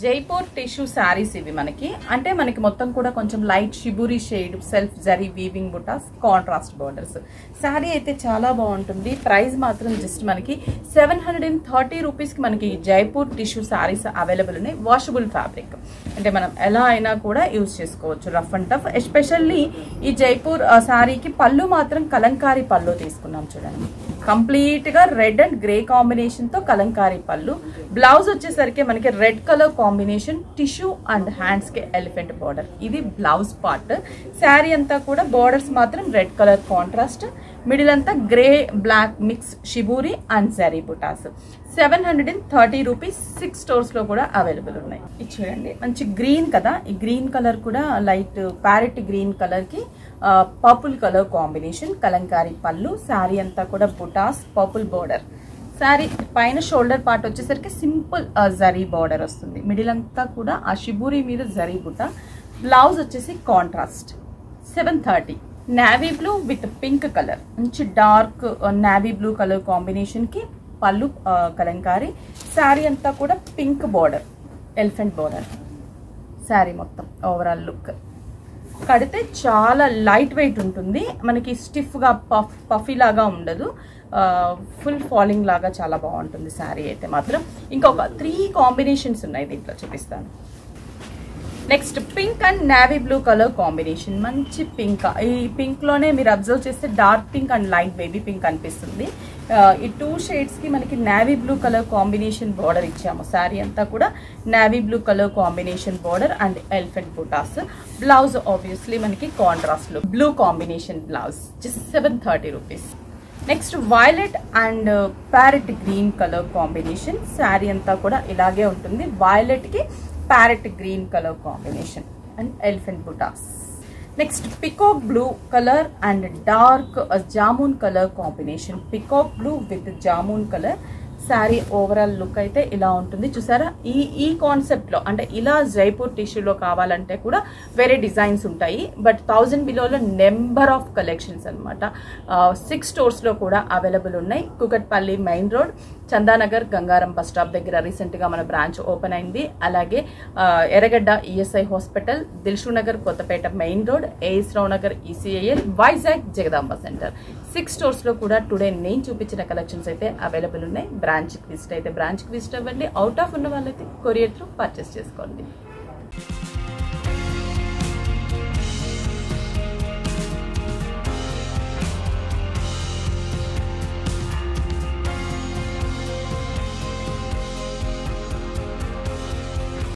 Jaipur tissue saris ఇవి మనకి మొత్తం కూడా కొంచెం light shibori shade self zari weaving butas contrast borders sari అయితే చాలా బాగుంటుంది. ప్రైస్ మాత్రం జస్ట్ మనకి 730 రూపీస్కి మనకి జైపూర్ టిష్యూ శారీస్ అవైలబుల్ ఉన్నాయి. వాషబుల్ ఫ్యాబ్రిక్ అంటే మనం ఎలా అయినా కూడా యూజ్ చేసుకోవచ్చు, రఫ్ అండ్ టఫ్. ఎస్పెషల్లీ ఈ జైపూర్ శారీకి పళ్ళు మాత్రం కలంకారీ పళ్ళు తీసుకున్నాం చూడండి. కంప్లీట్ గా రెడ్ అండ్ గ్రే కాంబినేషన్ తో కలంకారీ పళ్ళు. బ్లౌజ్ వచ్చేసరికి మనకి red colour combination tissue and hands కి ఎలిఫెంట్ బార్డర్. ఇది బ్లౌజ్ పార్ట్. శారీ అంతా కూడా బార్డర్స్ మాత్రం రెడ్ కలర్ కాంట్రాస్ట్, మిడిల్ అంతా grey black mix shibori and zari butas. 730 rupees 6 stores లో కూడా అవైలబుల్ ఉన్నాయి. ఇది చూడండి మంచి గ్రీన్ కదా, ఈ గ్రీన్ కలర్ కూడా లైట్ ప్యారెట్ గ్రీన్ కలర్ కి పర్పుల్ కలర్ కాంబినేషన్ కలంకారీ పళ్ళు. శారీ అంతా కూడా బుటాస్ పర్పుల్ బోర్డర్. శారీ పైన షోల్డర్ పార్ట్ వచ్చేసరికి సింపుల్ జరీ బార్డర్ వస్తుంది. మిడిల్ అంతా కూడా ఆ షిబూరి మీద జరీ బుటా. బ్లౌజ్ వచ్చేసి contrast. 730. Navy blue with pink colour, మంచి dark navy blue colour combination కి పళ్ళు కలంకారీ. శారీ అంతా కూడా pink border, elephant border. Sari మొత్తం ఓవరాల్ లుక్ కడితే చాలా లైట్ వెయిట్ ఉంటుంది మనకి, స్టిఫ్ గా పఫీ లాగా ఉండదు, ఫుల్ ఫాలింగ్ లాగా చాలా బాగుంటుంది శారీ అయితే మాత్రం. ఇంకొక 3 కాంబినేషన్స్ ఉన్నాయి దీంట్లో, చూపిస్తాను. Next pink and navy blue colour combination, మంచి పింక్. ఈ పింక్ లోనే మీరు అబ్జర్వ్ చేస్తే dark pink and light baby pink అనిపిస్తుంది. ఈ 2 షేడ్స్ కి మనకి navy blue colour combination border ఇచ్చాము. శారీ అంతా కూడా navy blue colour combination border and elephant butas. Blouse obviously మనకి కాంట్రాస్ట్ లో blue combination blouse. Just 730 rupees. Next violet and parrot green colour combination. Sari అంతా కూడా ఇలాగే ఉంటుంది. వైలెట్ కి parrot green colour combination and elephant butas. Next peacock blue colour and dark jamun colour combination. Peacock blue with jamun colour. Sari overall look అయితే ఇలా ఉంటుంది. చూసారా, ఈ కాన్సెప్ట్ లో అంటే ఇలా జైపూర్ టిష్యూలో కావాలంటే కూడా వేరే డిజైన్స్ ఉంటాయి. బట్ 1000 బిలోలో నెంబర్ ఆఫ్ కలెక్షన్స్ అనమాట. 6 స్టోర్స్ లో కూడా అవైలబుల్ ఉన్నాయి. Kukatpally main road, Chandanagar Gangaram bus stop దగ్గర రీసెంట్ గా మన బ్రాంచ్ ఓపెన్ అయింది. అలాగే Erragadda ESI hospital, Dilsukhnagar Kothapet main road, A S Rao Nagar ECIL, Vizag Jagadamba centre. 6 stores లో కూడా టుడే నేను చూపించిన కలెక్షన్స్ అయితే అవైలబుల్ ఉన్నాయి. బ్రాంచ్ కి విజిట్ అయితే బ్రాంచ్ కి విజిట్ అవ్వండి. అవుట్ ఆఫ్ ఉన్న వాళ్ళైతే కొరియర్ త్రూ పర్చేస్ చేసుకోండి.